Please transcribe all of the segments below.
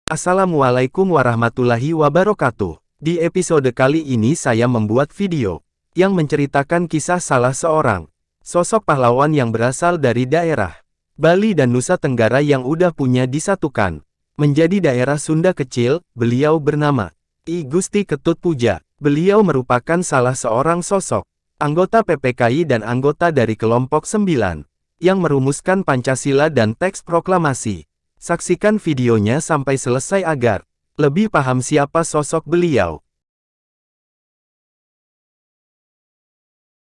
Assalamualaikum warahmatullahi wabarakatuh. Di episode kali ini saya membuat video yang menceritakan kisah salah seorang sosok pahlawan yang berasal dari daerah Bali dan Nusa Tenggara yang udah punya disatukan menjadi daerah Sunda kecil. Beliau bernama I Gusti Ketut Puja. Beliau merupakan salah seorang sosok anggota PPKI dan anggota dari kelompok 9 yang merumuskan Pancasila dan teks proklamasi. Saksikan videonya sampai selesai agar lebih paham siapa sosok beliau.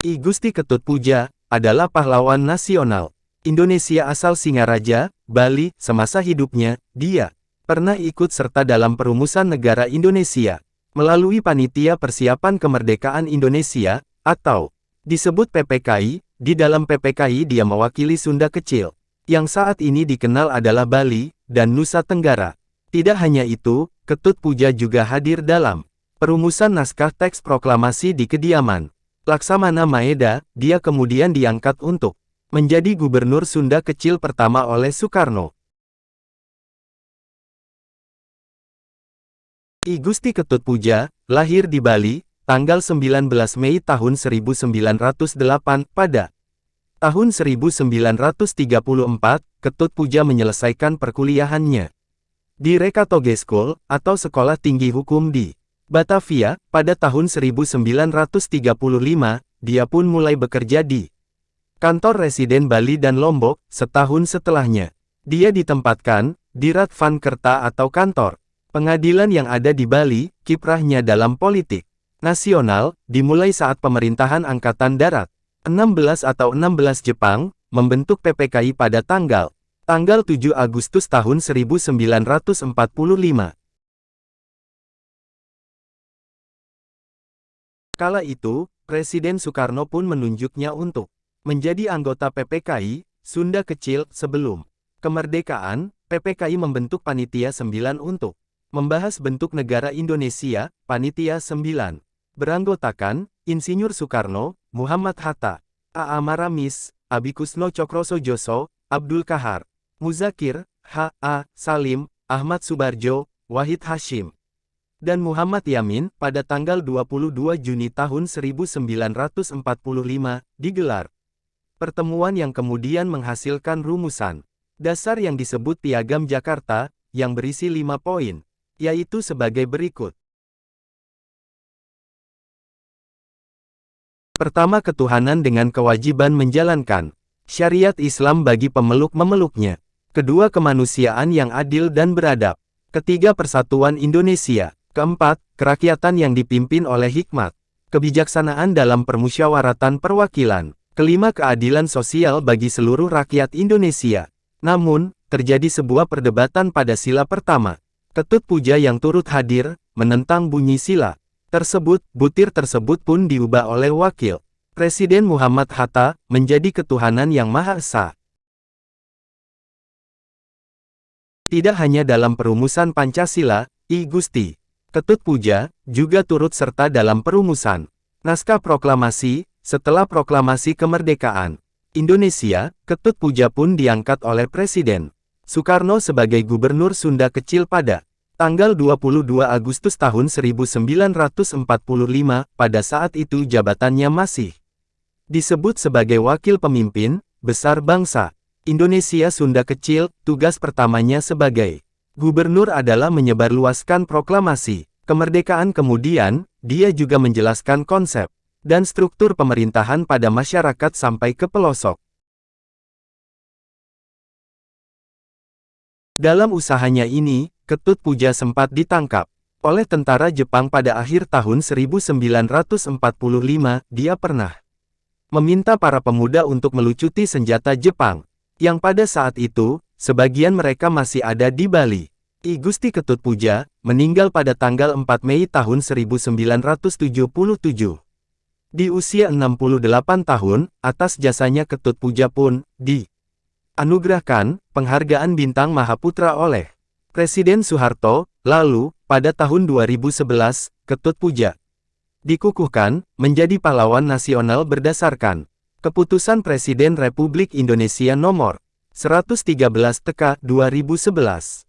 I Gusti Ketut Puja adalah pahlawan nasional Indonesia asal Singaraja, Bali. Semasa hidupnya, dia pernah ikut serta dalam perumusan negara Indonesia melalui Panitia Persiapan Kemerdekaan Indonesia, atau disebut PPKI. Di dalam PPKI dia mewakili Sunda kecil, yang saat ini dikenal adalah Bali dan Nusa Tenggara. Tidak hanya itu, Ketut Puja juga hadir dalam perumusan naskah teks proklamasi di kediaman Laksamana Maeda. Dia kemudian diangkat untuk menjadi gubernur Sunda kecil pertama oleh Soekarno. I Gusti Ketut Puja lahir di Bali, tanggal 19 Mei tahun 1908. Pada tahun 1934, Ketut Puja menyelesaikan perkuliahannya di Rekatoge School, atau Sekolah Tinggi Hukum di Batavia. Pada tahun 1935, dia pun mulai bekerja di kantor residen Bali dan Lombok. Setahun setelahnya, dia ditempatkan di Ratvankerta atau kantor pengadilan yang ada di Bali. Kiprahnya dalam politik nasional dimulai saat pemerintahan Angkatan Darat 16 atau 16 Jepang membentuk PPKI pada tanggal 7 Agustus tahun 1945. Kala itu, Presiden Soekarno pun menunjuknya untuk menjadi anggota PPKI Sunda kecil. Sebelum kemerdekaan, PPKI membentuk Panitia 9 untuk membahas bentuk negara Indonesia. Panitia 9 beranggotakan Insinyur Soekarno, Muhammad Hatta, A. A. Maramis, Abikusno Cokrosojoso, Abdul Kahar, Muzakir, H. A. Salim, Ahmad Subarjo, Wahid Hashim, dan Muhammad Yamin. Pada tanggal 22 Juni tahun 1945, digelar pertemuan yang kemudian menghasilkan rumusan dasar yang disebut Piagam Jakarta, yang berisi 5 poin, yaitu sebagai berikut. Pertama, ketuhanan dengan kewajiban menjalankan syariat Islam bagi pemeluk-memeluknya. Kedua, kemanusiaan yang adil dan beradab. Ketiga, persatuan Indonesia. Keempat, kerakyatan yang dipimpin oleh hikmat kebijaksanaan dalam permusyawaratan perwakilan. Kelima, keadilan sosial bagi seluruh rakyat Indonesia. Namun, terjadi sebuah perdebatan pada sila pertama. Ketut Puja yang turut hadir menentang bunyi sila tersebut. Butir tersebut pun diubah oleh Wakil Presiden Muhammad Hatta menjadi ketuhanan yang Maha Esa. Tidak hanya dalam perumusan Pancasila, I Gusti Ketut Puja juga turut serta dalam perumusan naskah proklamasi. Setelah proklamasi kemerdekaan Indonesia, Ketut Puja pun diangkat oleh Presiden Soekarno sebagai gubernur Sunda kecil pada tanggal 22 Agustus tahun 1945. Pada saat itu jabatannya masih disebut sebagai Wakil Pemimpin Besar Bangsa Indonesia Sunda kecil. Tugas pertamanya sebagai gubernur adalah menyebarluaskan proklamasi kemerdekaan. Kemudian, dia juga menjelaskan konsep dan struktur pemerintahan pada masyarakat sampai ke pelosok. Dalam usahanya ini, Ketut Puja sempat ditangkap oleh tentara Jepang pada akhir tahun 1945. Dia pernah meminta para pemuda untuk melucuti senjata Jepang, yang pada saat itu, sebagian mereka masih ada di Bali. I Gusti Ketut Puja meninggal pada tanggal 4 Mei tahun 1977. Di usia 68 tahun, atas jasanya Ketut Puja pun dianugerahkan penghargaan Bintang Mahaputra oleh Presiden Soeharto. Lalu, pada tahun 2011, Ketut Puja Dikukuhkan, menjadi pahlawan nasional berdasarkan Keputusan Presiden Republik Indonesia Nomor 113/2011.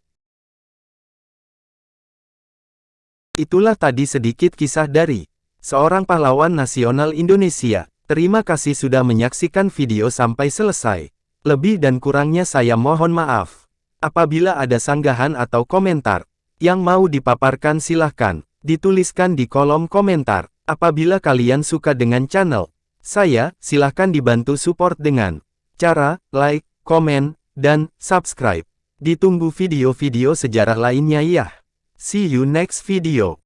Itulah tadi sedikit kisah dari seorang pahlawan nasional Indonesia. Terima kasih sudah menyaksikan video sampai selesai. Lebih dan kurangnya saya mohon maaf. Apabila ada sanggahan atau komentar yang mau dipaparkan silahkan dituliskan di kolom komentar. Apabila kalian suka dengan channel saya, silahkan dibantu support dengan cara like, komen, dan subscribe. Ditunggu video-video sejarah lainnya ya. See you next video.